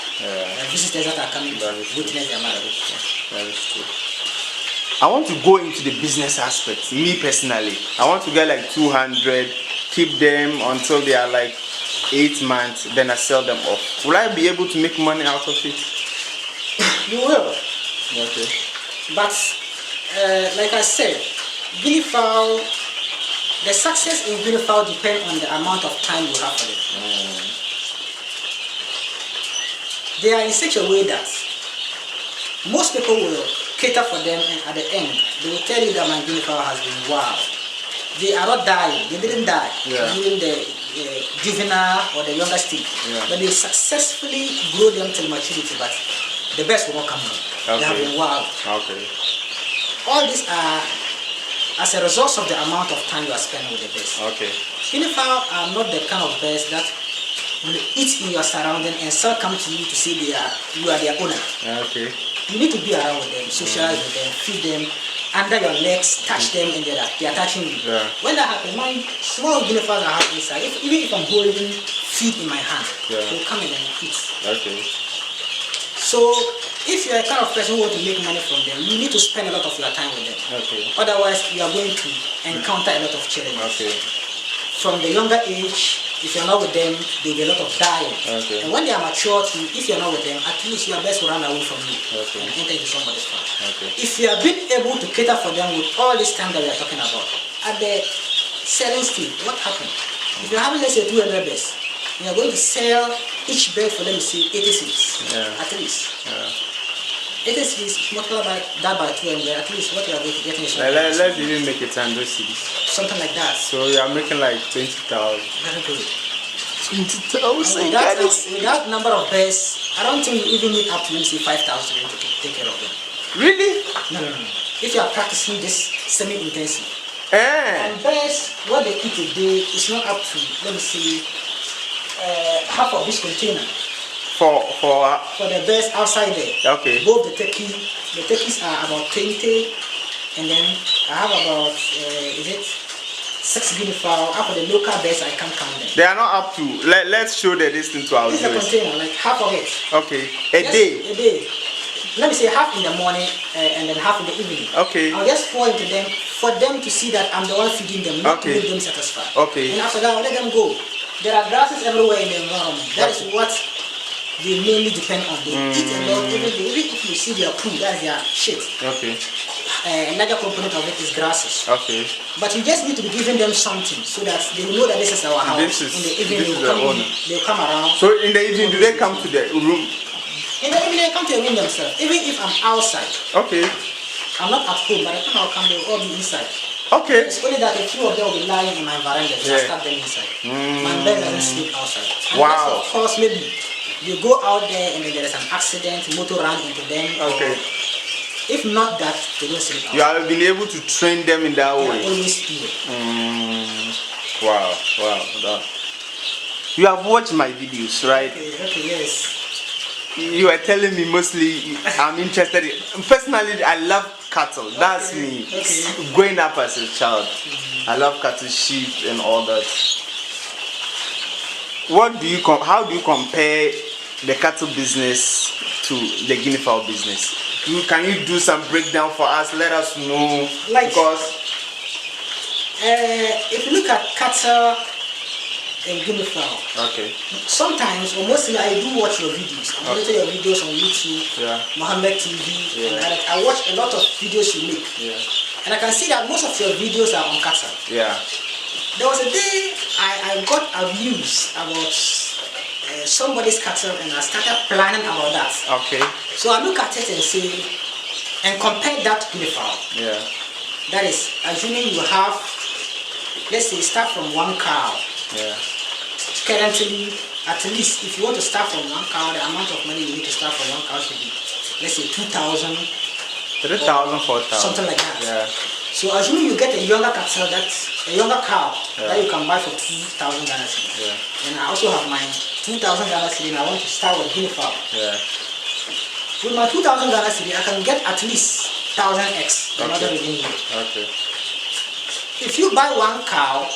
visitors that are coming to witness their marriage. That is true. I want to go into the business aspect, me personally. I want to get 200, keep them until they are 8 months, then I sell them off. Will I be able to make money out of it? You will. Okay. But, like I said, Guinea fowl, the success in Guinea fowl depends on the amount of time you have for them. They are in such a way that most people will cater for them, and at the end, they will tell you that my Guinea fowl has been wild. They are not dying. They didn't die during the juvenile or the younger stage. But they successfully grow them till maturity, but the best will not come out. They have been wild. Okay. All these are as a result of the amount of time you are spending with the birds. Okay. Guinea fowl are not the kind of birds that will eat in your surrounding and still come to you to say you are their owner. Okay. You need to be around with them, socialize with them, feed them, under your legs, touch them, and they are touching you. When that happens, my small Guinea fowls I have inside, even if I'm holding feed in my hand, they'll come in and eat. Okay. So if you're a kind of person who want to make money from them, you need to spend a lot of your time with them. Okay. Otherwise, you are going to encounter a lot of challenges. Okay. From the younger age, if you're not with them, there will be a lot of dying. Okay. And when they are mature, if you're not with them, at least your best will run away from you Okay. and enter into somebody's farm. Okay. If you have been able to cater for them with all this time that we are talking about, at the selling stage, what happened? If you're having, let's say, 200 birds, you are going to sell each bird for them to see 80 cedis, at least. 80 cedis, multiply that by 200, at least what you are going to get is let's even make it 100 cedis. Something like that. So you are making like 20,000. Very good. 20,000. With that number of birds, I don't think you even need up to, let's say, 5,000 to take care of them. Really? No. If you are practicing this semi-intensive. And birds, what they eat a day is not up to, let me see, half of this container. For the birds outside there. Okay. Both the turkeys are about 20, and then I have about, is it 6 guinea fowl. Half of the local birds, I can't count them. They are not up to, let's show the distance to our This is a viewers. container, like half of it. Okay. A day. A day. Let me say half in the morning and then half in the evening. Okay. I'll just pour into them for them to see that I'm the one feeding them, not to make them satisfied. Okay. And after that, I'll let them go. There are grasses everywhere in the environment. That is what they mainly depend on. They eat a lot every day. Even if you see their poo, that's their shit. Okay. A larger component of it is grasses. Okay. But you just need to be giving them something so that they will know that this is our house. In the evening, they'll come around. So in the evening, do they come to the room? In the evening, they come to the room themselves. Even if I'm outside. Okay. I'm not at home, by the time I'll come, they'll all be inside. Okay. It's only that a few of them will be lying in my veranda, so I start them inside. My bed doesn't sleep outside. Unless, of course, maybe you go out there and then there is an accident, motor ran into them. Okay. If not that, they don't sleep outside. You have been able to train them in that way. Always here. Wow. You have watched my videos, right? Okay, yes. You are telling me mostly I'm interested in. Personally, I love cattle. That's me. Okay. Growing up as a child, I love cattle, sheep, and all that. How do you compare the cattle business to the guinea fowl business? Can you do some breakdown for us? Let us know. Because if you look at cattle and guinea fowl, sometimes or mostly I do watch your videos. I monitor your videos on YouTube, Mohammed TV, and I watch a lot of videos you make. And I can see that most of your videos are on cattle. There was a day I got abused about somebody's cattle, and I started planning about that. So I look at it and say, and compare that to guinea fowl. That is, assuming you have, let's say, start from one cow. Currently, at least if you want to start from one cow, the amount of money you need to start from one cow should be, let's say, 2,000, 3,000, 4,000, something like that. So assuming you get a younger cattle, that's a younger cow that you can buy for 2,000 Ghana cedis. And I also have my 2,000 Ghana cedis, and I want to start with guinea fowl. With my 2,000 Ghana cedis, I can get at least 1,000 eggs another within a year. If you buy one cow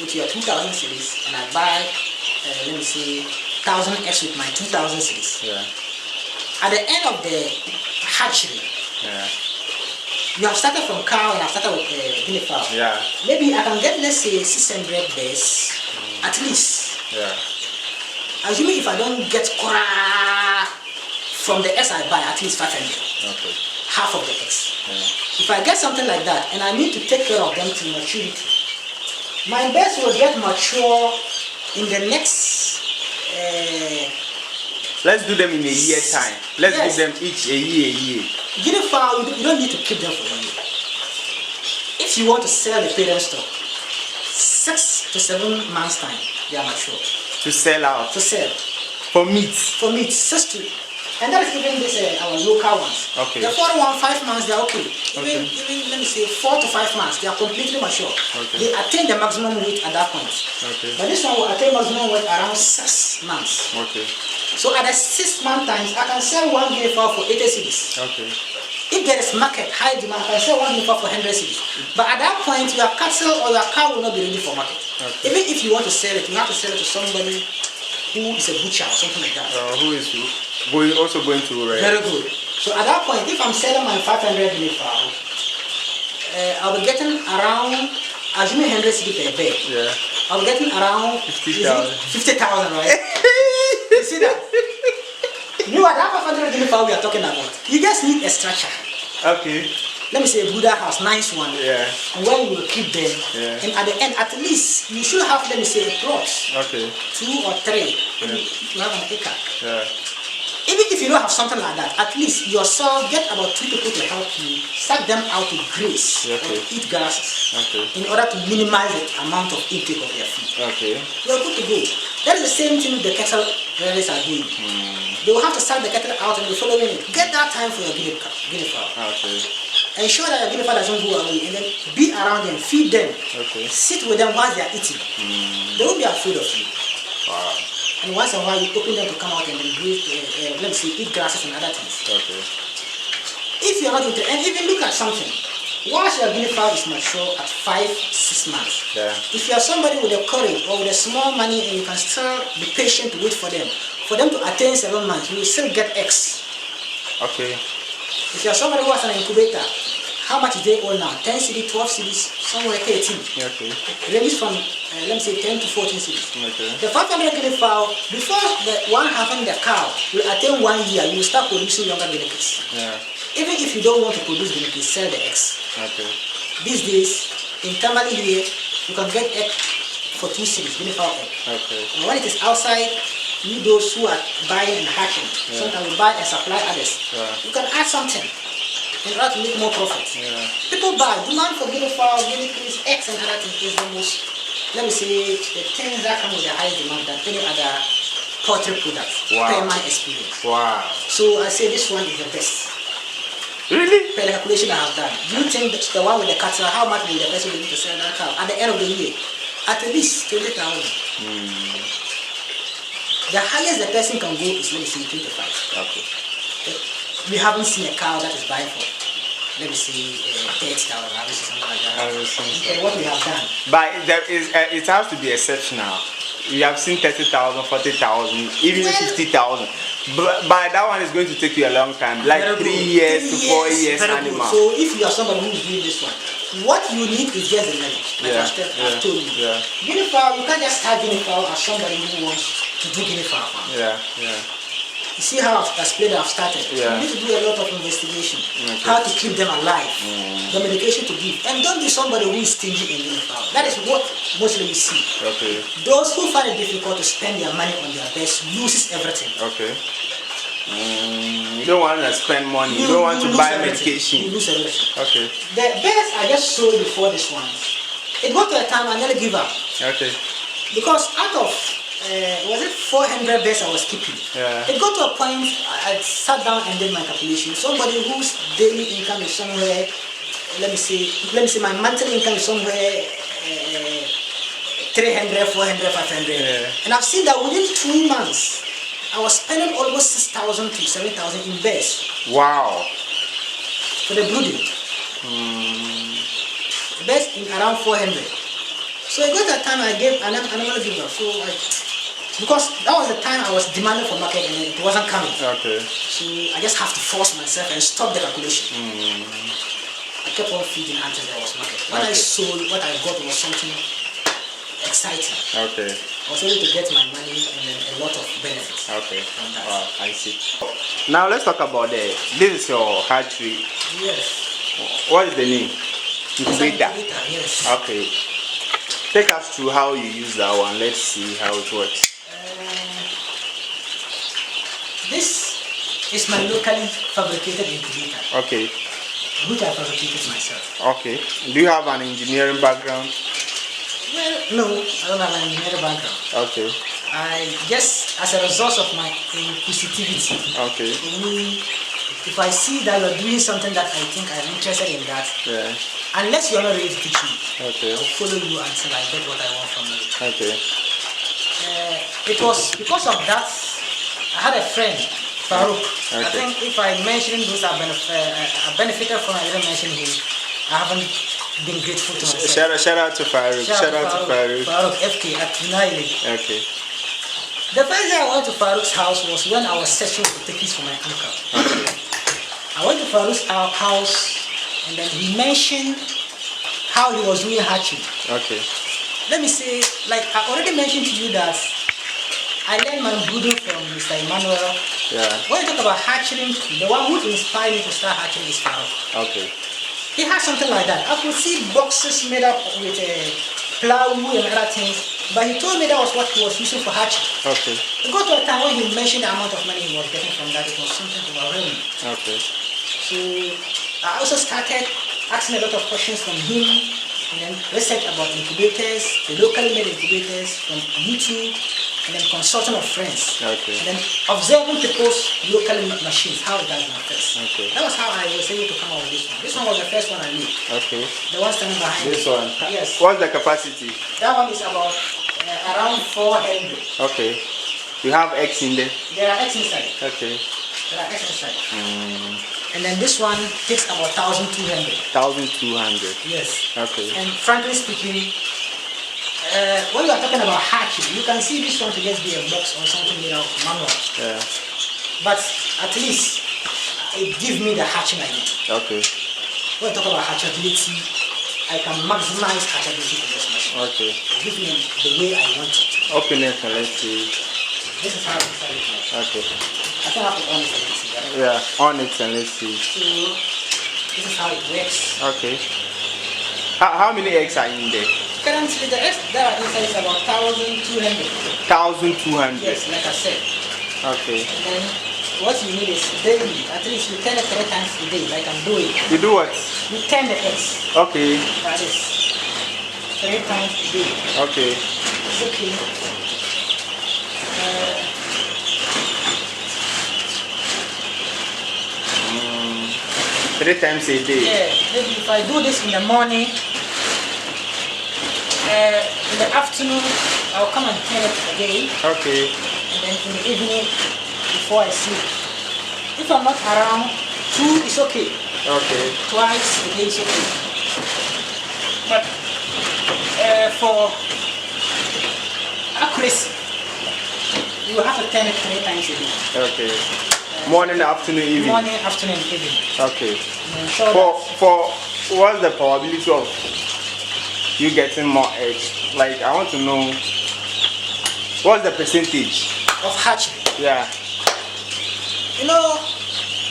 with your 2,000 cedis, and I buy, let me see, 1,000 eggs with my 2,000 cedis. At the end of the hatchery, you have started from cow and I have started with guinea fowl. Maybe I can get, let's say, 600 birds at least. Assuming if I don't get from the eggs I buy, at least 500. Half of the eggs. If I get something like that and I need to take care of them to maturity, my birds will get mature in the next. Let's do them in a year time. Let's give them each a year. Guinea fowl, you don't need to keep them for 1 year. If you want to sell the parent stock, 6 to 7 months time, they are mature. To sell out. To sell. For meat. For meat, 6 to. And that is even this our local ones. The foreign one, 5 months, they are okay. Even let me say 4 to 5 months, they are completely mature. They attain the maximum weight at that point. But this one will attain maximum weight around 6 months. So at the 6 month times, I can sell one guinea fowl for 80 cedis. If there is market, high demand, I can sell one guinea fowl for 100 cedis. But at that point, your cattle or your cow will not be ready for market. Even if you want to sell it, you have to sell it to somebody who is a butcher or something like that. Who is who? going to red. Very good. So at that point, if I'm selling my 500 guinea fowl, I'll be getting around, assuming 100 cedi per bed. Yeah. I'll be getting around 50,000. 50,000, right? You see that? You know what that 500 guinea fowl we are talking about? You just need a structure. Okay. Let me say a Buddha house, nice one. Yeah. And where you will keep them. Yeah. And at the end, at least you should have, let me say, a plot. Okay. 2 or 3. Yeah. If you have an acre. Yeah. Even if you don't have something like that, at least yourself get about 2 people to help you, start them out to graze or eat grasses in order to minimize the amount of intake of their food. Okay. You're good to go. That is the same thing the cattle rearers are doing. They will have to start the cattle out and the following it. Get that time for your guinea fowl. Okay. Ensure that your guinea fowl doesn't go away and then be around them, feed them, sit with them while they are eating. They won't be afraid of you. Wow. And once in a while you open them to come out and then let me see, eat grasses and other things. Okay. If you're not interested, and even look at something. Once your guinea fowl is mature at 5-6 months, if you are somebody with a courage or with a small money and you can still be patient to wait for them to attain 7 months, you will still get eggs. Okay. If you are somebody who has an incubator, how much is they all now? 10 cedis, 12 cedis, somewhere 13. Okay. It ranges from, let me say, 10 to 14 cedis. Okay. The 500 guinea fowl, before the one having the cow will attain 1 year, you will start producing younger guinea pigs. Yeah. Even if you don't want to produce guinea pigs, sell the eggs. Okay. These days, internally here, you can get egg for 2 cedis, guinea fowl egg. Okay. And when it is outside, you those who are buying and hatching, sometimes we buy and supply others. You can add something in order to make more profit. People buy. Demand for guinea fowl, guinea pigs, eggs and other things is the most, let me say, the things that come with the highest demand than any other poultry product. Per my experience. Wow. So I say this one is the best. Really? Per the calculation I have done. Do you think that the one with the cattle, how much will the person be able to sell that cow at the end of the year? At least 20,000. The highest the person can go is, let me say, 25. Okay. We haven't seen a cow that is buying for, let me say, 30,000, I will say something like that. Okay, what we have done. But there is, it has to be exceptional. We have seen 30,000, 40,000, even 50,000. But that one is going to take you a long time, like 3 years to 4 years animal. So if you are somebody who is doing this one, what you need is just the knowledge. Like I've told you. Guinea fowl, you can't just start guinea fowl as somebody who wants to do guinea fowl farm. You see how I've explained I've started. You need to do a lot of investigation. How to keep them alive. The medication to give. And don't be somebody who is stingy in guinea fowl. That is what mostly we see. Okay. Those who find it difficult to spend their money on their best loses everything. Okay. You don't want to spend money. You don't want to buy medication. You lose everything. Okay. The best I just sold before this one, it got to a time I nearly give up. Okay. Because out of was it 400 beds I was keeping? It got to a point I sat down and did my calculation. Somebody whose daily income is somewhere, let me see, my monthly income is somewhere 300, 400, 500. And I've seen that within 2 months, I was spending almost 6,000 to 7,000 in beds. Wow. For the brooding. Beds in around 400. So it got that time I gave an animal giver. So because that was the time I was demanding for market and it wasn't coming. Okay. So I just have to force myself and stop the calculation. I kept on feeding until there was market. When I sold, what I got was something exciting. Okay. I was able to get my money and then a lot of benefits. Okay. From that. Wow, I see. Now let's talk about this is your hatchery. Yes. What is the name? Incubator. Yes. Okay. Take us through how you use that one. Let's see how it works. This is my locally fabricated incubator. Okay. Which I fabricated myself. Okay. Do you have an engineering background? Well, no, I don't have an engineering background. Okay. I just, as a result of my inquisitivity. Okay. If I see that you're doing something that I think I'm interested in that, unless you're not ready to teach me, I'll follow you until I get what I want from you. Okay. It was because of that, I had a friend, Farouk. I think if I mention those I benefited from, I didn't mention him. I haven't been grateful to myself. Shout out to Farouk. Shout out to Farouk. Farouk FK at Guinea. Okay. The first day I went to Farouk's house was when I was searching for turkeys for my uncle. Okay. I went to Farouk's house and then he mentioned how he was doing hatching. Okay. Let me say, like I already mentioned to you that I learned my brooding from Mr. Emmanuel. Yeah. When you talk about hatching, the one who inspired me to start hatching is Farouk. Okay. He had something like that. I could see boxes made up with plywood and other things, but he told me that was what he was using for hatching. Okay. It got to a time when he mentioned the amount of money he was getting from that, it was something overwhelming. Okay. So I also started asking a lot of questions from him and then research about incubators, the locally made incubators from YouTube, and then consulting of friends. Okay. And then observing people's local machines, how it does manifest. Okay. That was how I was able to come up with this one. This one was the first one I made. Okay. The one standing behind This me. one. Yes. What's the capacity? That one is about around 400. Okay. You have eggs in there? There are eggs inside. Okay. There are eggs inside. And then this one takes about 1,200. 1,200. Yes. Okay. And frankly speaking, when you are talking about hatching, you can see this one to just be a box or something made out of manual. Yeah. But at least it gives me the hatching I need. Okay. When I talk about hatchability, I can maximize hatchability for this machine. Okay. It gives me the way I want it. Open it and let's see. This is how it's like. Okay. I think I have to on it and see. Right? Yeah, on it and let's see. So this is how it works. Okay. How many eggs are in there? Currently the eggs that are inside is about 1,200. 1,200. Yes, like I said. Okay. And then what you need is daily. At least you turn it 3 times a day, like I'm doing. You do what? You turn the eggs. Okay. That is 3 times a day. Okay. It's okay. 3 times a day. Yeah, maybe if I do this in the morning, in the afternoon, I'll come and turn it again. Okay. And then in the evening, before I sleep. If I'm not around, 2 is okay. Okay. Twice a day is okay. But for accuracy, you have to turn it 3 times a day. Okay. Morning, afternoon, evening. Morning, afternoon, evening. Okay. Sure For what's the probability of you getting more eggs? Like I want to know what's the percentage of hatching. Yeah. You know,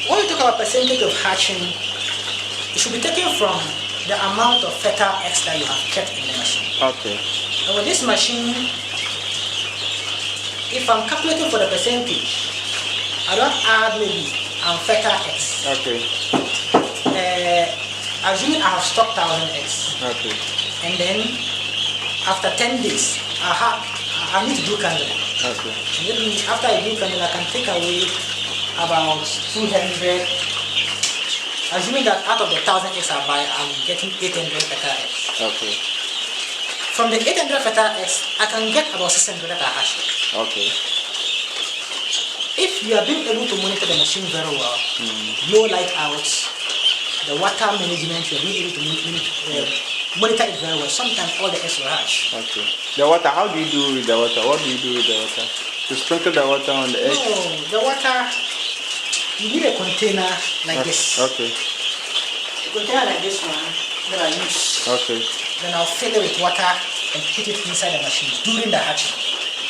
when we talk about percentage of hatching, it should be taken from the amount of fertile eggs that you have kept in the machine. Okay. And with this machine, if I'm calculating for the percentage, I don't add maybe unfertile eggs. Okay. Assuming I have stocked 1,000 eggs. Okay. And then after 10 days, I need to do candling. Okay. And then after I do candling, I can take away about 200. Assuming that out of the 1,000 eggs I buy, I'm getting 800 fertile eggs. Okay. From the 800 fertile eggs, I can get about 600 that are hatched. Okay. If you are being able to monitor the machine very well, no light outs, the water management, you are being able to monitor it very well. Sometimes all the eggs will hatch. Okay. The water, how do you do with the water? What do you do with the water? To sprinkle the water on the egg? No, the water, you need a container like this. Okay. A container like this one that I use. Okay. Then I'll fill it with water and put it inside the machine during the hatching.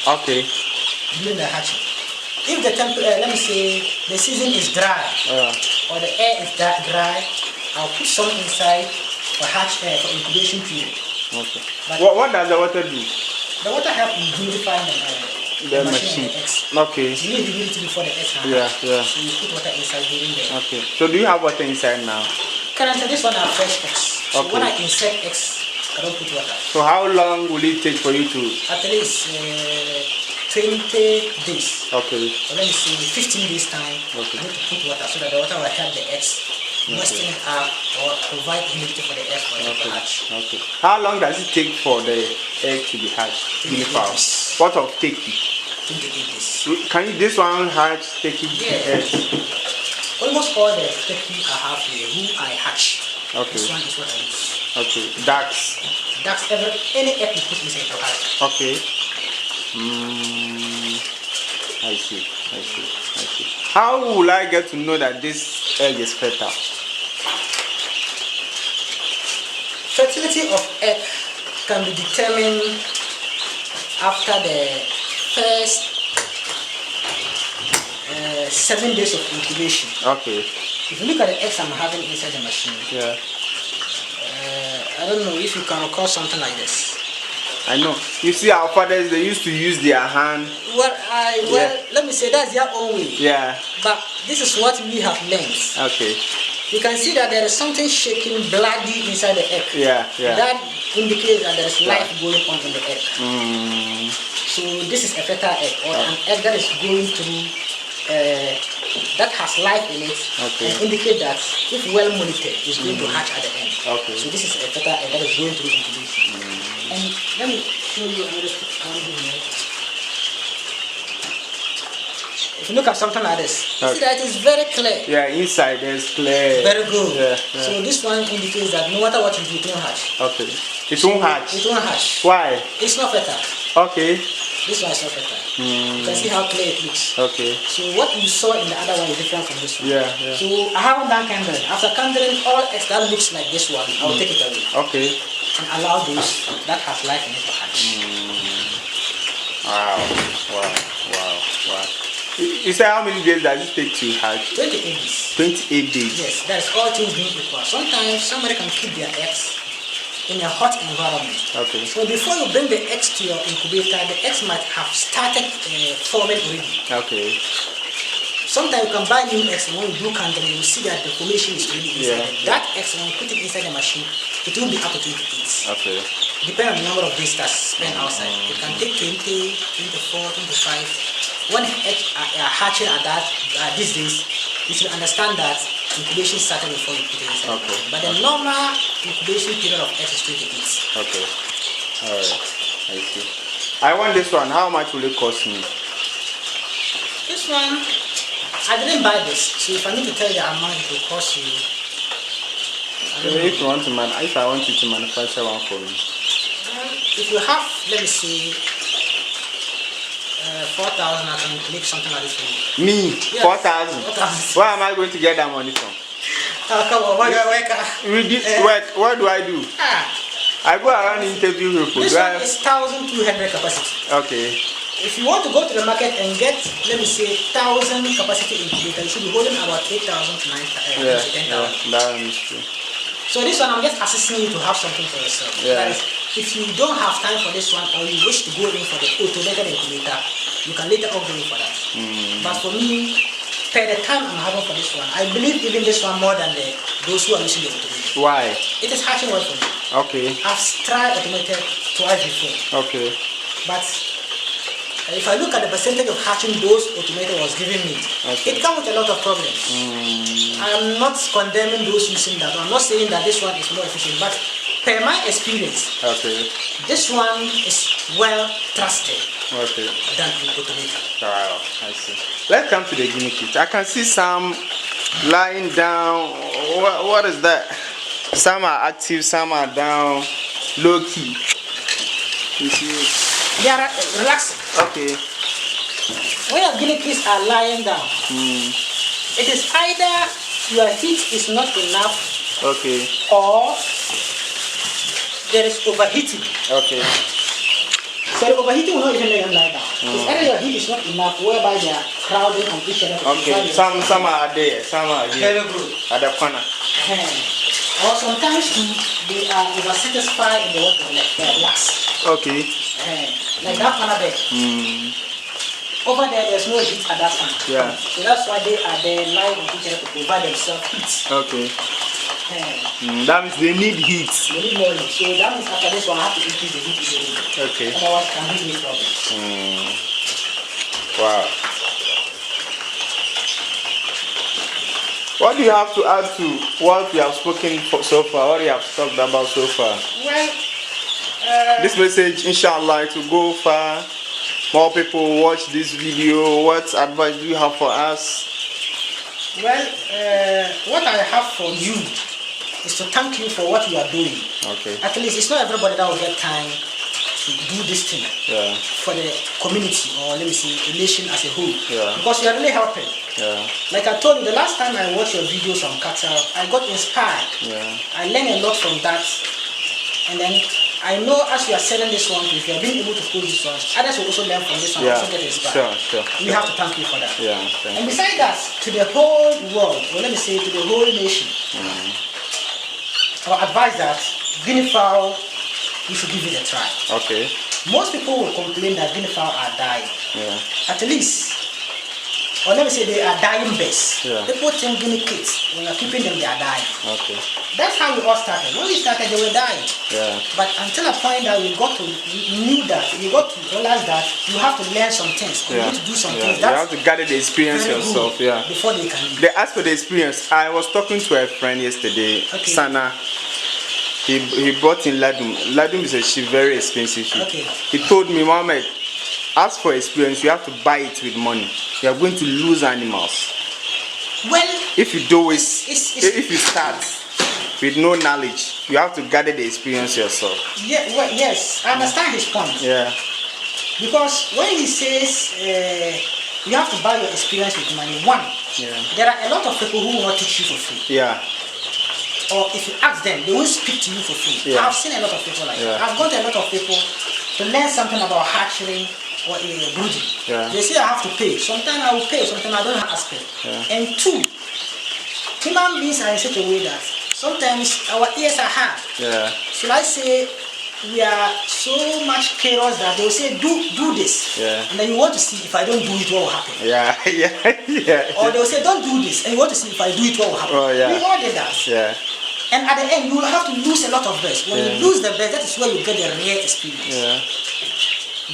Okay. During the hatching. If the let me say the season is dry or the air is dry, I'll put some inside for for incubation period. Okay. What does the water do? The water helps in humidifying the machine. And the eggs. Okay. You need humidity before the eggs hatch. Yeah. So you put water inside during the. Okay. So do you have water inside now? Currently, this one are fresh eggs. So okay. when I insert eggs, I don't put water. So how long will it take for you to? At least 20 days. Okay. So let me see, 15 days time. Okay. I need to put water so that the water will help the eggs moisten it up or provide humidity for the eggs for it to hatch. Okay. How long does it take for the egg to be hatched? Guinea fowls. What of turkey? 28 days. Can you this one hatch turkey eggs? Almost all the turkey I have here, who I hatch. Okay. This one is what I use. Okay. Ducks. Ducks, any egg you put inside to hatch. Okay. I see. How will I get to know that this egg is fertile? Fertility of egg can be determined after the first 7 days of incubation. Okay. If you look at the eggs I'm having inside the machine, yeah. I don't know if you can recall something like this. I know. You see, our fathers, they used to use their hand. Well, let me say that's their own way. Yeah. But this is what we have learned. Okay. You can see that there is something shaking bloody inside the egg. Yeah. That indicates that there is life going on in the egg. So this is a fertile egg, or an egg that is going through, that has life in it, and indicate that if well monitored, it's going to hatch at the end. Okay. So this is a fertile egg that is going through incubation. And let me show you another one here. If you look at something like this, you see that it is very clear. Yeah, inside there's clear. Very good. Yeah. So this one indicates that no matter what you do, it won't hatch. Okay. It won't hatch. It won't hatch. Why? It's not fertile. Okay. This one is not fertile. You can see how clear it looks. Okay. So what you saw in the other one is different from this one. Yeah. So I haven't done candling. After candling all eggs that looks like this one, I'll take it away. Okay. And allow those that have life in it to hatch. Wow. You say how many days does it take to hatch? 28 days. 28 days. Yes, that's all things being equal. Sometimes somebody can keep their eggs in a hot environment. Okay. So before you bring the eggs to your incubator, the eggs might have started forming already. Okay. Sometimes you can buy new eggs, and when you do candling, you will see that the formation is already inside. Yeah. That eggs, when you put it inside the machine, it will be up to 28. Okay. Depending on the number of days that's spent outside. It can take 20, 24, 25. When eggs are hatching at these days, you should understand that incubation started before you put it inside. Okay. But the normal incubation period of eggs is 28. Okay. Alright. I see. I want this one. How much will it cost me? This one, I didn't buy this, so if I need to tell you the amount it will cost you, if I want you to manufacture one for me. If you have, let me see, 4,000, I can make something like this for you. Me? Yes. 4,000? Where am I going to get that money from? Come on, where What do I do? I go around interview people. This one is 1,200 capacity. Okay. If you want to go to the market and get, let me say, 1,000 capacity incubator, you should be holding about 8,000 to 10,000. That is true. So this one, I'm just assisting you to have something for yourself. Yeah. That is, if you don't have time for this one, or you wish to go in for the automated incubator, you can later on go in for that. But for me, per the time I'm having for this one, I believe even this one more than those who are using the automated. Why? It is hatching well for me. Okay. I've tried automated twice before. Okay. But if I look at the percentage of hatching those automated was giving me, it comes with a lot of problems. I'm not condemning those using that. I'm not saying that this one is more efficient, but per my experience, this one is well trusted than automated. Wow, I see. Let's come to the guinea pig. I can see some lying down. What is that? Some are active, some are down, low key. You see? They are relaxing. Okay. When your guinea pigs are lying down, it is either your heat is not enough, or there is overheating. Okay. So the overheating will not even let them lie down. It's either your heat is not enough, whereby they are crowding on each other. Okay. Some are there, some are here. Very good. At the corner. Or sometimes they are oversatisfied in the water, like last. Okay. Like that corner there. Over there's no heat at that point. Yeah. So that's why they are there lying on each other to provide themselves heat. Okay. That means they need heat. They need more heat. So that means after this one, I have to increase the heat in the room. Okay. Otherwise, it can give me problems. Wow. What do you have to add to what we have spoken so far? What you have talked about so far? Well, this message, inshallah, it will go far. More people watch this video. What advice do you have for us? Well, what I have for you is to thank you for what you are doing. Okay. At least it's not everybody that will get time to do this thing for the community, or let me say the nation as a whole, because you are really helping. Like I told you, the last time I watched your videos on cattle, I got inspired. I learned a lot from that, and then I know as you are selling this one, if you are being able to post this one, others will also learn from this one, also get inspired. Sure. We have to thank you for that. And besides that, to the whole world, or let me say to the whole nation, I will advise that guinea fowl, you should give it a try. Okay. Most people will complain that guinea fowl are dying. At least, or let me say they are dying best. People think guinea kids, when you're keeping them, they are dying. Okay. That's how we all started. When we started, they were dying. But until a point that we got to realize that you have to learn some things. You need to do some things. You have to gather the experience yourself. Before they can. As for the experience, I was talking to a friend yesterday, Sana. He brought in ladum. Ladum is a sheep, very expensive sheep. He told me, Mohammed, as for experience, you have to buy it with money. You are going to lose animals. Well, if you do it, if you start with no knowledge, you have to gather the experience yourself. Yes, I understand his point. Because when he says you have to buy your experience with money, there are a lot of people who will not teach you for free. Or if you ask them, they will speak to you for free. I've seen a lot of people like that. I've got a lot of people to learn something about hatchery or brooding. They say I have to pay. Sometimes I will pay, sometimes I don't have to pay. And two, human beings are in such a way that sometimes our ears are hard. Should I say we are so much chaos that they will say do this, and then you want to see if I don't do it, what will happen? Or they will say don't do this, and you want to see if I do it, what will happen? We all did that. And at the end, you will have to lose a lot of birds. When you lose the birds, that is where you get the rare experience.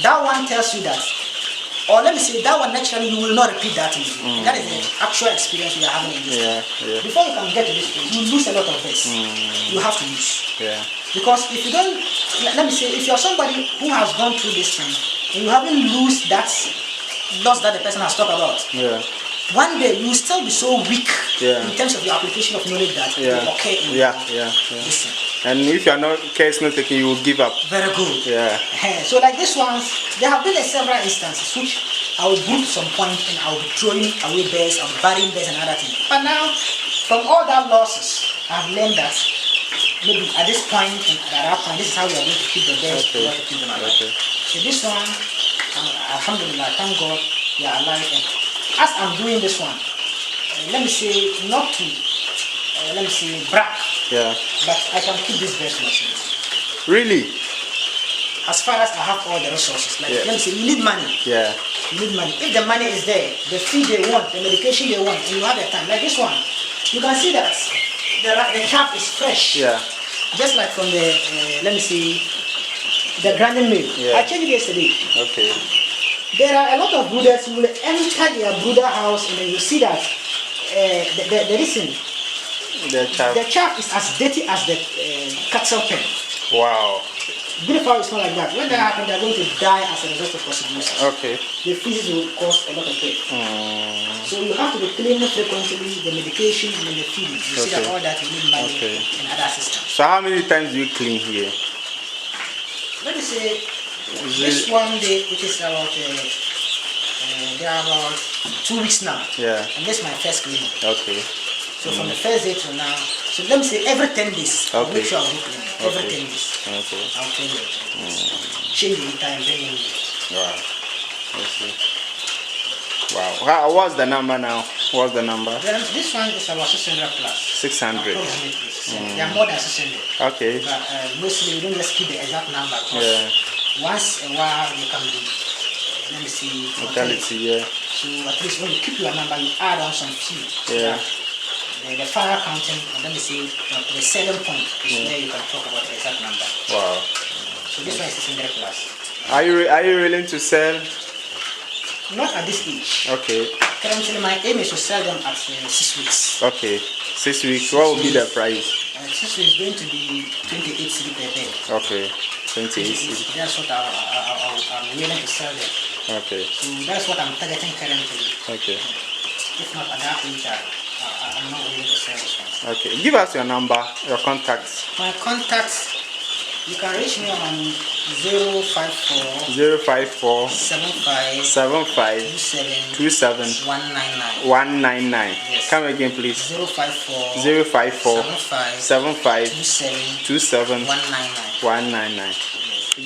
That one tells you that, or let me say, that one naturally you will not repeat that in you. That is the actual experience we are having in this. Before you can get to this place, you lose a lot of birds. You have to lose. Because if you don't, let me say, if you are somebody who has gone through this thing, and you haven't lost that loss that the person has talked about, one day you will still be so weak in terms of your application of knowledge that it will occur in this thing. And if you are not careful taking, you will give up. Very good. So like this one, there have been several instances which I will group some point and I will be throwing away birds, I will be burying birds and other things. But now, from all that losses, I've learned that maybe at this point and at that point, this is how we are going to keep the birds, to keep them alive. So this one, alhamdulillah, thank God, they are alive. And as I'm doing this one, let me say, not to, let me say, brag, but I can keep this birds myself. Really? As far as I have all the resources, like let me say, you need money. You need money. If the money is there, the feed they want, the medication they want, and you have the time, like this one, you can see that the calf is fresh. Just like from the, let me see, the grinding mill. I checked it yesterday. There are a lot of brooders who will enter their brooder house and then you see that the chaff is as dirty as the cattle pen. Wow. Guinea fowl is not like that. When that happens, they are going to die as a result of possibilities. The feces will cause a lot of death. So you have to be cleaning frequently, the medication and the feeding. You see that all that you need money and other systems. So how many times do you clean here? Let me say, this one day it is about they are about 2 weeks now. And this is my first cleaning. So from the first day till now, so let me say every 10 days, I'll make sure I'll do cleaning. Every 10 days. I'll clean it. Change the time, bring in. Wow. What's the number now? What's the number? This one is about 600 plus. 600. They are more than 600. But mostly we don't just keep the exact number. Once a while you can do, let me see, mortality. So at least when you keep your number, you add on some few. The fire counting, let me see, the selling point is where you can talk about the exact number. So this one is 600 plus. Are you willing to sell? Not at this age. Currently my aim is to sell them at 6 weeks. 6 weeks. What will be the price? 6 weeks is going to be 28 cedi per bed. 28 cedi. That's what I'm willing to sell them. So that's what I'm targeting currently. If not at that age, I'm not willing to sell this one. Give us your number, your contacts. My contacts You can reach me on 054 75 27 199. Yes. Come again, please. 054 75 27 199.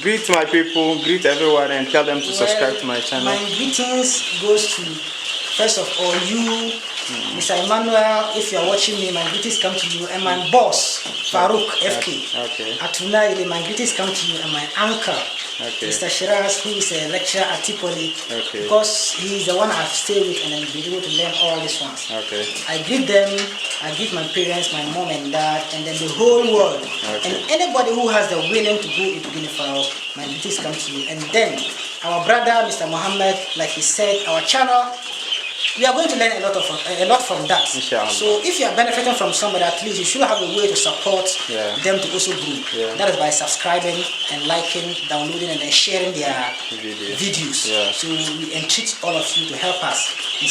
Greet my people, greet everyone, and tell them to subscribe to my channel. My greetings goes to, first of all, you, Mr. Emmanuel. If you are watching me, my greetings come to you, and my boss, Farouk FK. Okay. Atunaile, my greetings come to you, and my uncle, Mr. Shiraz, who is a lecturer at Tipoli, because he is the one I've stayed with and I've been able to learn all these ones. I greet them, I greet my parents, my mom and dad, and then the whole world. And anybody who has the willing to go into Guinea Fowl, my greetings come to you. And then our brother, Mr. Mohammed, like he said, our channel, we are going to learn a lot from that. Inshallah. So if you are benefiting from somebody, at least you should have a way to support them to also grow. That is by subscribing and liking, downloading, and then sharing their videos. So we entreat all of you to help us in